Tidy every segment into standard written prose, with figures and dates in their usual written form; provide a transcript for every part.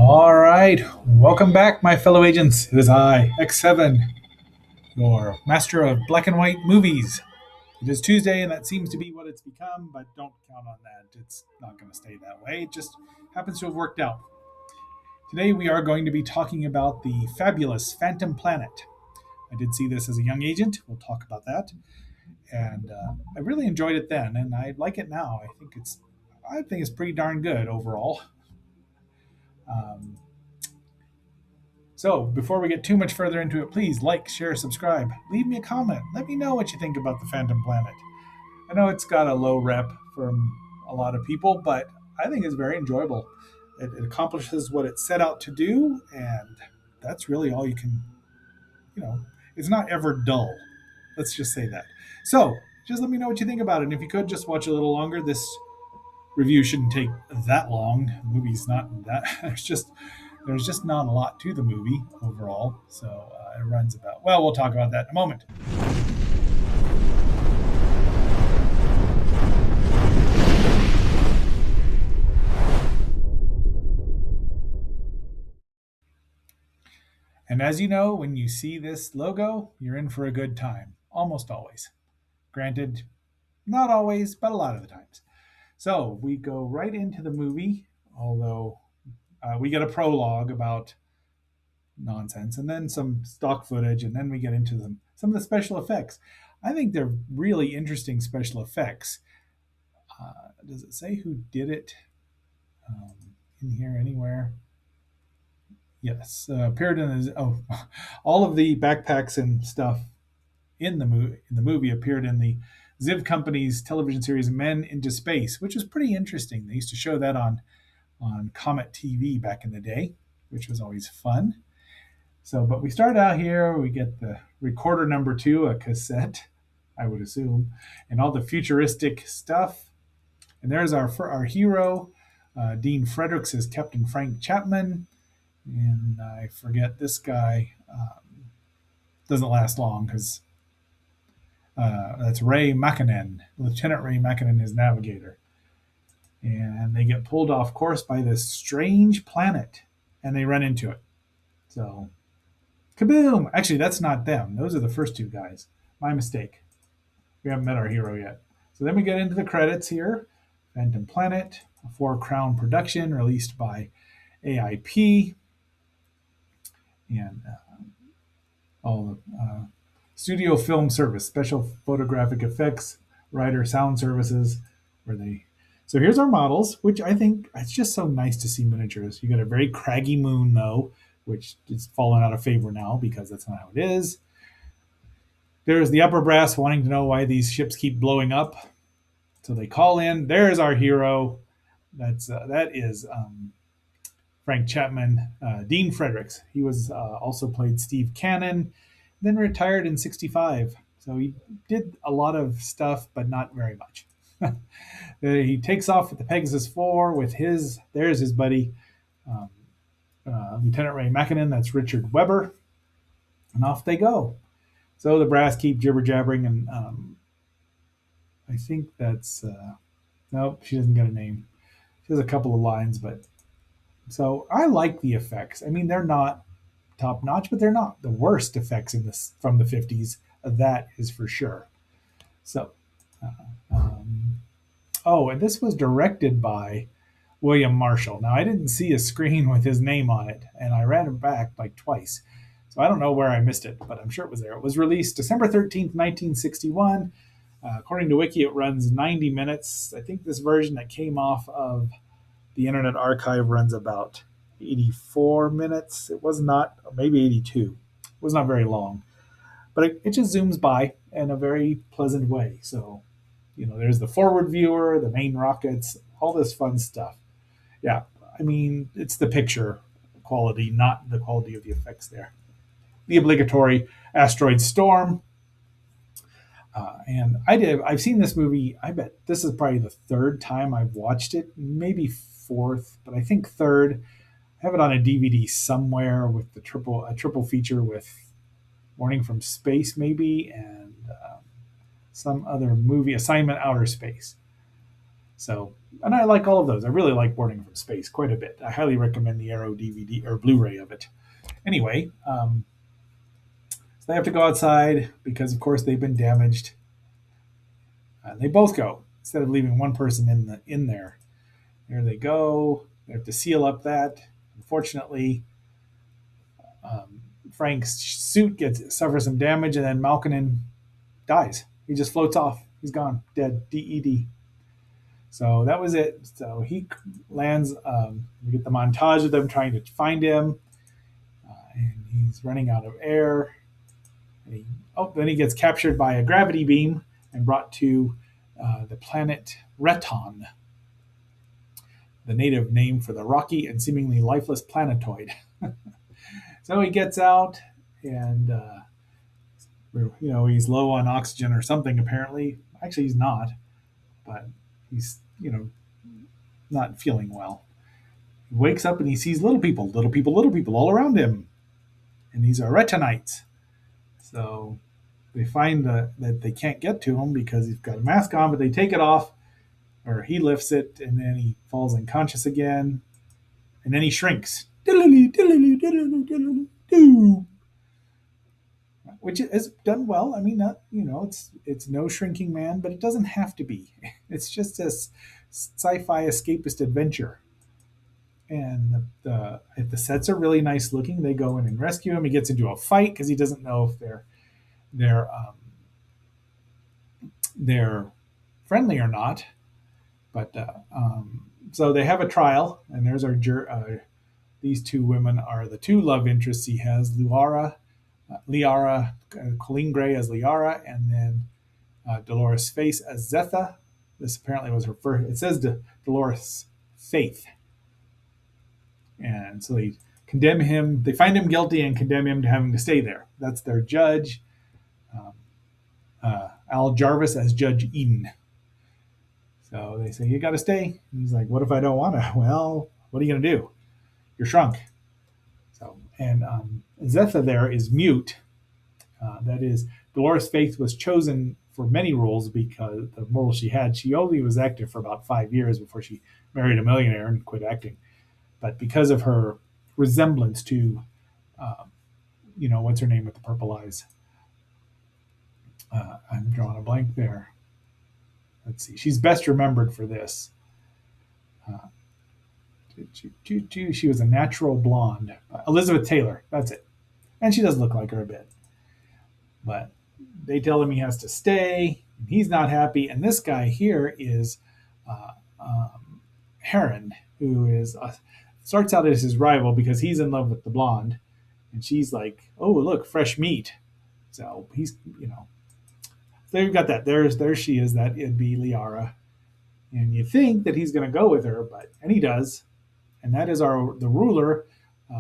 All right, welcome back, my fellow agents. It is I, X7, your master of black and white movies. It is Tuesday, and that seems to be what it's become, but don't count on that. It's not going to stay that way. It just happens to have worked out. Today, we are going to be talking about the fabulous Phantom Planet. I did see this as a young agent. We'll talk about that. And I really enjoyed it then, and I like it now. I think it's pretty darn good overall. Um, So, before we get too much further into it, please like, share, subscribe, leave me a comment. Let me know what you think about the Phantom Planet. I know it's got a low rep from a lot of people, but I think it's very enjoyable. It accomplishes what it set out to do, and that's really all you can, you know, it's not ever dull. Let's just say that. So, just let me know what you think about it. And if you could just watch a little longer, this review shouldn't take that long. The movie's not that. There's just not a lot to the movie overall, so it runs about. Well, we'll talk about that in a moment. And as you know, when you see this logo, you're in for a good time. Almost always. Granted, not always, but a lot of the times. So we go right into the movie, although we get a prologue about nonsense, and then some stock footage, and then we get into some of the special effects. I think they're really interesting special effects. Does it say who did it in here anywhere? Yes, appeared in all of the backpacks and stuff in the movie appeared in the Ziv Company's television series Men into Space, which was pretty interesting. They used to show that on Comet TV back in the day, which was always fun. So, but we start out here. We get the recorder number two, a cassette, I would assume, and all the futuristic stuff. And there's our hero. Dean Fredericks is Captain Frank Chapman, and I forget this guy doesn't last long because that's Ray Makinen, Lieutenant Ray Makinen, his navigator, and they get pulled off course by this strange planet, and they run into it. So, kaboom! Actually, that's not them. Those are the first two guys. My mistake. We haven't met our hero yet. So then we get into the credits here. Phantom Planet, a Four Crown production released by AIP, and all the studio film service, special photographic effects, writer sound services, where they. So here's our models, which I think it's just so nice to see miniatures. You got a very craggy moon though, which is fallen out of favor now because that's not how it is. There's the upper brass wanting to know why these ships keep blowing up. So they call in. There's our hero. That is Frank Chapman, Dean Fredericks. He was also played Steve Cannon, then retired in '65. So he did a lot of stuff, but not very much. He takes off with the Pegasus 4 with there's his buddy, um, Lieutenant Ray Makinen. That's Richard Weber. And off they go. So the brass keep jibber jabbering, and I think that's, nope, she doesn't get a name. She has a couple of lines, but so I like the effects. I mean, they're not top notch, but they're not the worst effects in this from the '50s. That is for sure. So, um, oh, and this was directed by William Marshall. Now, I didn't see a screen with his name on it, and I ran it back like twice. So I don't know where I missed it, but I'm sure it was there. It was released December 13th, 1961. According to Wiki, it runs 90 minutes. I think this version that came off of the Internet Archive runs about 84 minutes. It was not, maybe 82. It was not very long, but it just zooms by in a very pleasant way. So, there's the forward viewer, the main rockets, all this fun stuff. Yeah, I mean, it's the picture quality, not the quality of the effects there. The obligatory asteroid storm. And I've seen this movie. I bet this is probably the third time I've watched it, maybe fourth, but I think third. I have it on a DVD somewhere with a triple feature with Warning from Space, maybe, and some other movie, Assignment Outer Space. So, and I like all of those. I really like Boarding from Space quite a bit. I highly recommend the Arrow DVD or Blu-ray of it. Anyway, so they have to go outside because, of course, they've been damaged. And they both go instead of leaving one person in there. There they go. They have to seal up that. Unfortunately, Frank's suit suffers some damage, and then Malkin dies. He just floats off. He's gone, dead, dead. So that was it. So he lands. We get the montage of them trying to find him, and he's running out of air. Then he gets captured by a gravity beam and brought to the planet Reton, the native name for the rocky and seemingly lifeless planetoid. So he gets out, and he's low on oxygen or something. Apparently, actually, he's not, but he's not feeling well. He wakes up and he sees little people all around him, and these are Retonites. So they find that they can't get to him because he's got a mask on, but they take it off, or he lifts it, and then he falls unconscious again, and then he shrinks. Which is done well. I mean, not it's no shrinking man, but it doesn't have to be. It's just a sci-fi escapist adventure, and the sets are really nice looking. They go in and rescue him. He gets into a fight because he doesn't know if they're friendly or not. But so they have a trial, and there's our these two women are the two love interests he has: Liara, Colleen Gray as Liara, and then Dolores Faith as Zetha. This apparently was her first. It says Dolores Faith, and so they condemn him. They find him guilty and condemn him to having to stay there. That's their judge, um, Al Jarvis as Judge Eden. So they say you got to stay. And he's like, "What if I don't want to?" Well, what are you going to do? You're shrunk. So and Zetha there is mute. That is, Dolores Faith was chosen for many roles because the roles she had. She only was active for about 5 years before she married a millionaire and quit acting. But because of her resemblance to, what's her name with the purple eyes? I'm drawing a blank there. Let's see. She's best remembered for this. Uh, she was a natural blonde. Elizabeth Taylor. That's it. And she does look like her a bit. But they tell him he has to stay. And he's not happy. And this guy here is Heron, who is starts out as his rival because he's in love with the blonde, and she's like, "Oh, look, fresh meat." So he's, so you've got that. There she is. That it'd be Liara, and you think that he's going to go with her, and he does, and that is the ruler,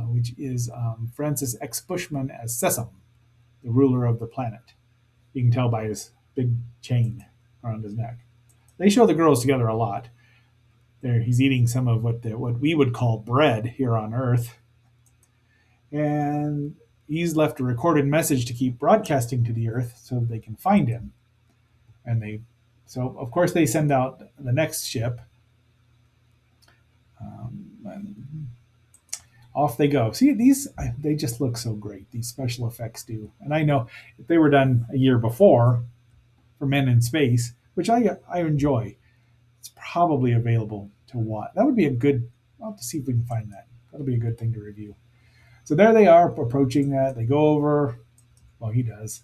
which is Francis X. Bushman as Sesam, the ruler of the planet. You can tell by his big chain around his neck. They show the girls together a lot. There, he's eating some of what we would call bread here on Earth, and he's left a recorded message to keep broadcasting to the Earth so that they can find him. So of course they send out the next ship, and off they go. See, they just look so great. These special effects do, and I know if they were done a year before for Men in Space, which I enjoy, it's probably available to watch. That would be a good. I'll have to see if we can find that. That'll be a good thing to review. So there they are approaching that. They go over. Well, he does.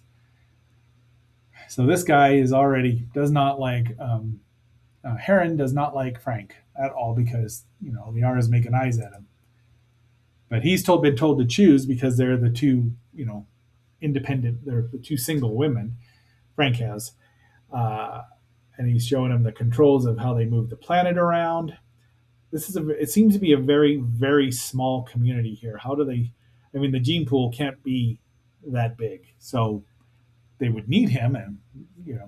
So this guy does not like Heron does not like Frank at all because Liara's making eyes at him. But he's been told to choose because they're the two independent. They're the two single women. Frank has, and he's showing him the controls of how they move the planet around. It seems to be a very, very small community here. How do they? I mean, the gene pool can't be that big, so they would need him, and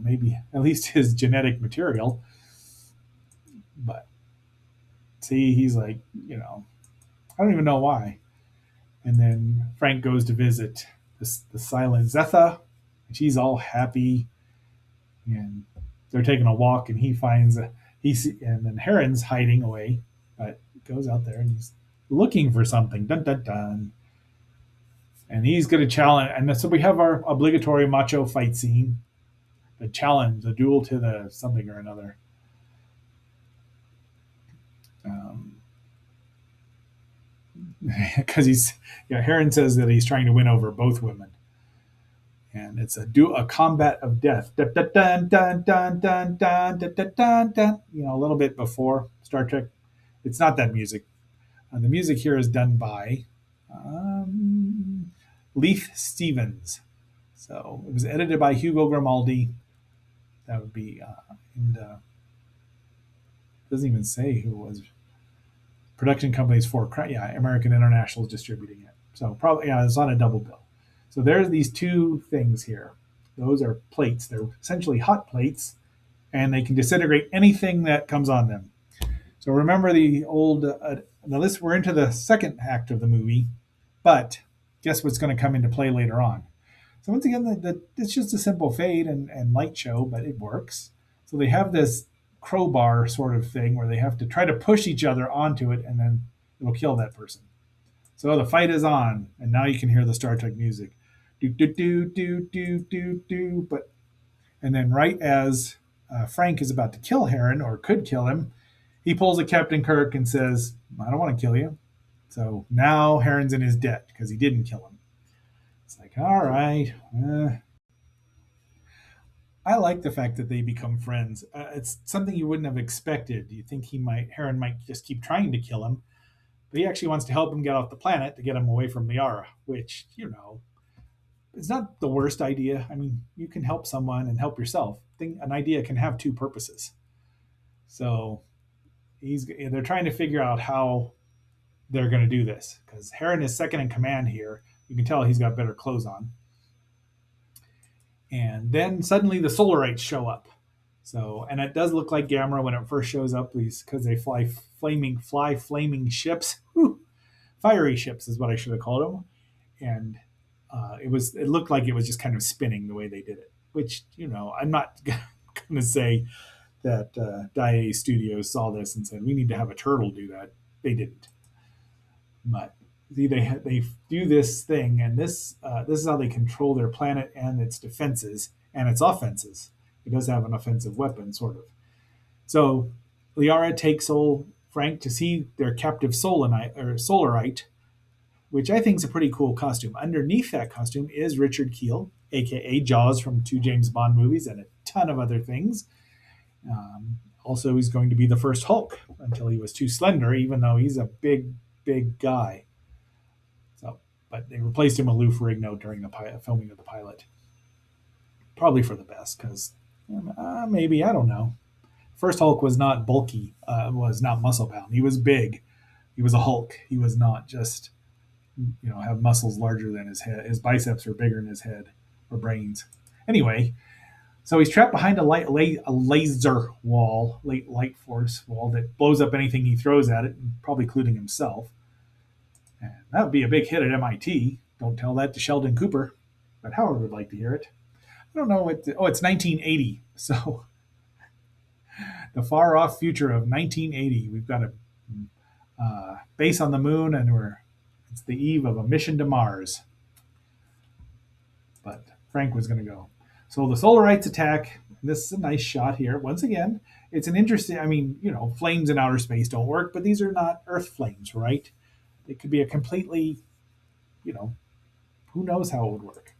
maybe at least his genetic material. But see, he's like, I don't even know why. And then Frank goes to visit the silent Zetha, and she's all happy, and they're taking a walk, and he finds And then Heron's hiding away, but goes out there and he's looking for something. Dun dun dun. And he's going to challenge. And so we have our obligatory macho fight scene, the challenge, the duel to the something or another. Because Heron says that he's trying to win over both women, and it's a combat of death. Dun, dun, dun, dun, dun, dun, dun, dun, dun, dun. A little bit before Star Trek. It's not that music. The music here is done by Leaf Stevens. So it was edited by Hugo Grimaldi. That would be, and doesn't even say who was. Production companies for American International is distributing it. So probably it's on a double bill. So there's these two things here. Those are plates. They're essentially hot plates, and they can disintegrate anything that comes on them. So remember the old the list. We're into the second act of the movie, but guess what's going to come into play later on? So once again, it's just a simple fade and light show, but it works. So they have this crowbar sort of thing where they have to try to push each other onto it, and then it'll kill that person. So the fight is on, and now you can hear the Star Trek music. Do do do do do do do. But and then right as Frank is about to kill Heron or could kill him, he pulls a Captain Kirk and says, "I don't want to kill you." So now Heron's in his debt because he didn't kill him. It's like, all right. I like the fact that they become friends. It's something you wouldn't have expected. You think Heron might just keep trying to kill him, but he actually wants to help him get off the planet to get him away from Liara, which, it's not the worst idea. I mean, you can help someone and help yourself. An idea can have two purposes. So they're trying to figure out how they're going to do this because Heron is second in command here. You can tell he's got better clothes on. And then suddenly the Solarites show up. So, and it does look like Gamera when it first shows up, because they fly flaming ships. Whew. Fiery ships is what I should have called them. And it looked like it was just kind of spinning the way they did it. Which, I'm not going to say that Daiei Studios saw this and said we need to have a turtle do that. They didn't. But see, they do this thing, and this is how they control their planet and its defenses and its offenses. It does have an offensive weapon, sort of. So Liara takes old Frank to see their captive Solarite, which I think is a pretty cool costume. Underneath that costume is Richard Kiel, aka Jaws from 2 James Bond movies and a ton of other things. Also, he's going to be the first Hulk until he was too slender, even though he's a big, big guy. So, but they replaced him with Lou Ferrigno during the filming of the pilot. Probably for the best, because maybe, I don't know. First Hulk was not bulky, was not muscle bound. He was big. He was a Hulk. He was not just, have muscles larger than his head. His biceps are bigger than his head or brains. Anyway, so he's trapped behind a laser wall, light force wall that blows up anything he throws at it, probably including himself. And that would be a big hit at MIT. Don't tell that to Sheldon Cooper, but Howard would like to hear it. I don't know it's 1980. So the far off future of 1980. We've got a base on the moon, and it's the eve of a mission to Mars. But Frank was going to go. So the Solarites attack. This is a nice shot here. Once again, it's an interesting, flames in outer space don't work, but these are not Earth flames, right? It could be a completely, who knows how it would work.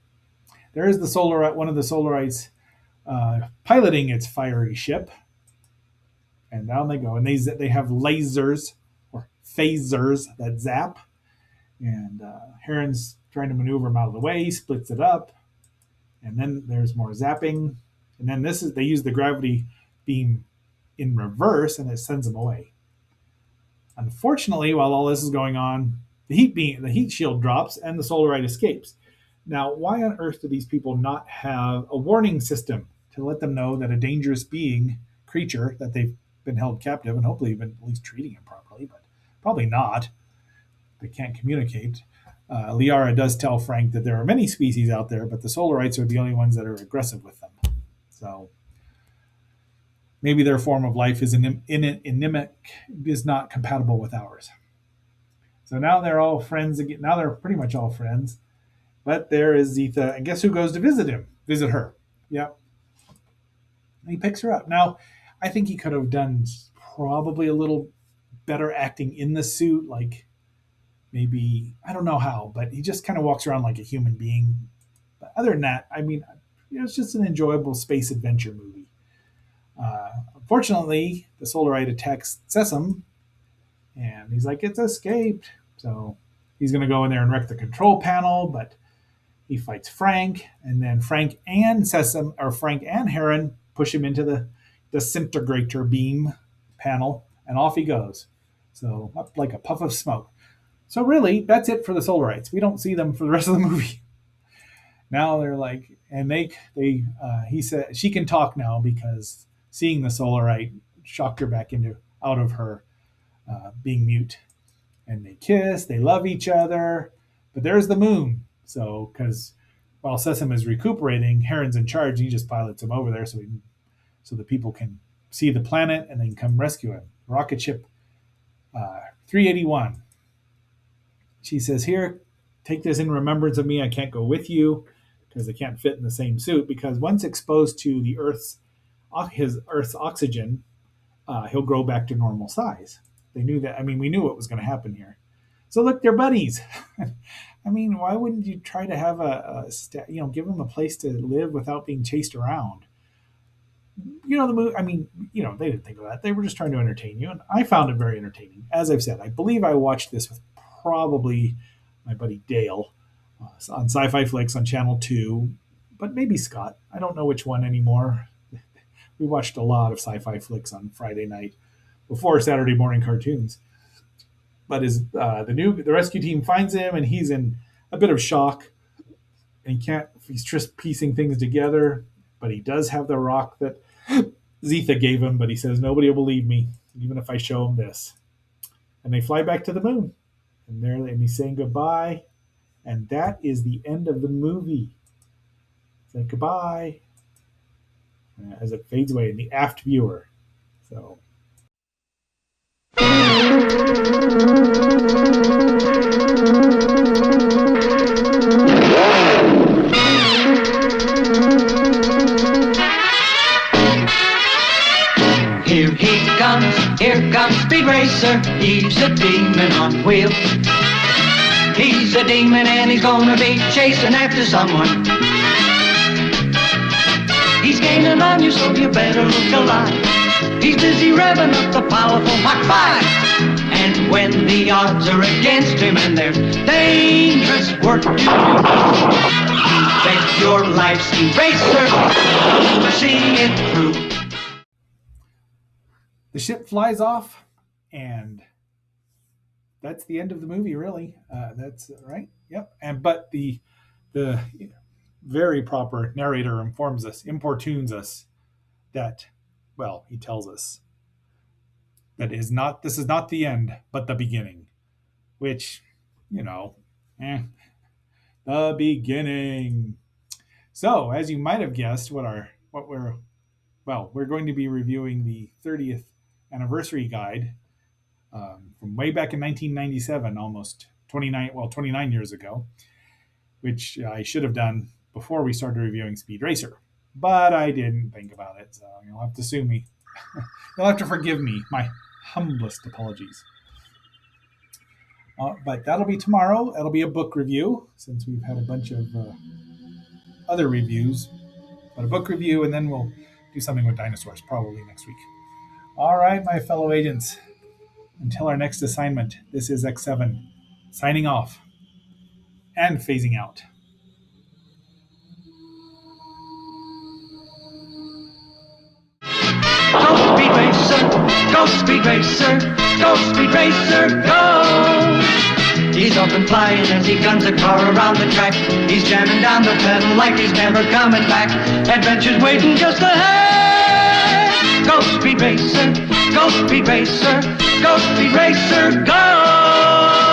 There is one of the Solarites piloting its fiery ship. And down they go. And they have lasers or phasers that zap. And Heron's trying to maneuver them out of the way, splits it up. And then there's more zapping. And then they use the gravity beam in reverse, and it sends them away. Unfortunately, while all this is going on, the heat shield drops, and the Solarite escapes. Now, why on earth do these people not have a warning system to let them know that a dangerous creature, that they've been held captive, and hopefully been at least treating him properly, but probably not. They can't communicate. Liara does tell Frank that there are many species out there, but the Solarites are the only ones that are aggressive with them. So maybe their form of life is is not compatible with ours. So now they're all friends again. Now they're pretty much all friends. But there is Zitha, and guess who goes to visit her? Yep. And he picks her up. Now, I think he could have done probably a little better acting in the suit, like maybe, I don't know how, but he just kind of walks around like a human being. But other than that, I mean, it's just an enjoyable space adventure movie. Unfortunately, the Solarite attacks Sesame, and he's like, it's escaped. So he's going to go in there and wreck the control panel, but he fights Frank, and then Frank and Heron push him into the disintegrator beam panel, and off he goes. So up like a puff of smoke. So really, that's it for the Solarites. We don't see them for the rest of the movie. Now they're like, and he said she can talk now because seeing the Solarite shocked her back out of her being mute. And they kiss, they love each other, but there's the moon. So because while Sesame is recuperating, Heron's in charge. He just pilots him over there so the people can see the planet and then come rescue him. Rocket ship 381. She says, "Here, take this in remembrance of me. I can't go with you because I can't fit in the same suit. Because once exposed to the Earth's oxygen, he'll grow back to normal size." They knew that. I mean, we knew what was going to happen here. So look, they're buddies. I mean, why wouldn't you try to have give them a place to live without being chased around? The movie. I mean, they didn't think of that. They were just trying to entertain you, and I found it very entertaining. As I've said, I believe I watched this with probably my buddy Dale on Sci-Fi Flicks on Channel 2, but maybe Scott. I don't know which one anymore. We watched a lot of Sci-Fi Flicks on Friday night before Saturday morning cartoons. But the rescue team finds him, and he's in a bit of shock, and he's just piecing things together. But he does have the rock that Zitha gave him, but he says nobody will believe me, even if I show him this. And they fly back to the moon, and he's saying goodbye, and that is the end of the movie. Say goodbye as it fades away in the aft viewer. So. Here comes Speed Racer, he's a demon on wheels. He's a demon and he's gonna be chasing after someone. He's gaining on you, so you better look alive. He's busy revving up the powerful Mach 5. And when the odds are against him and there's dangerous work to do, you bet your life, Speed Racer, to see it through. The ship flies off, and that's the end of the movie, really. That's right. Yep. But the very proper narrator importunes us that, well, he tells us that this is not the end, but the beginning. Which, the beginning. So, as you might have guessed, we're going to be reviewing the 30th anniversary guide from way back in 1997, almost 29 years ago, which I should have done before we started reviewing Speed Racer, but I didn't think about it, so you'll have to sue me. You'll have to forgive me. My humblest apologies. But that'll be tomorrow. That'll be a book review, since we've had a bunch of other reviews, but a book review, and then we'll do something with dinosaurs probably next week. All right, my fellow agents, until our next assignment, this is X7 signing off and phasing out. Go Speed Racer, go Speed Racer, go Speed Racer, go! He's up and flying as he guns a car around the track. He's jamming down the pedal like he's never coming back. Adventure's waiting just ahead. Go Speed Racer, go Speed Racer, go Speed Racer, go!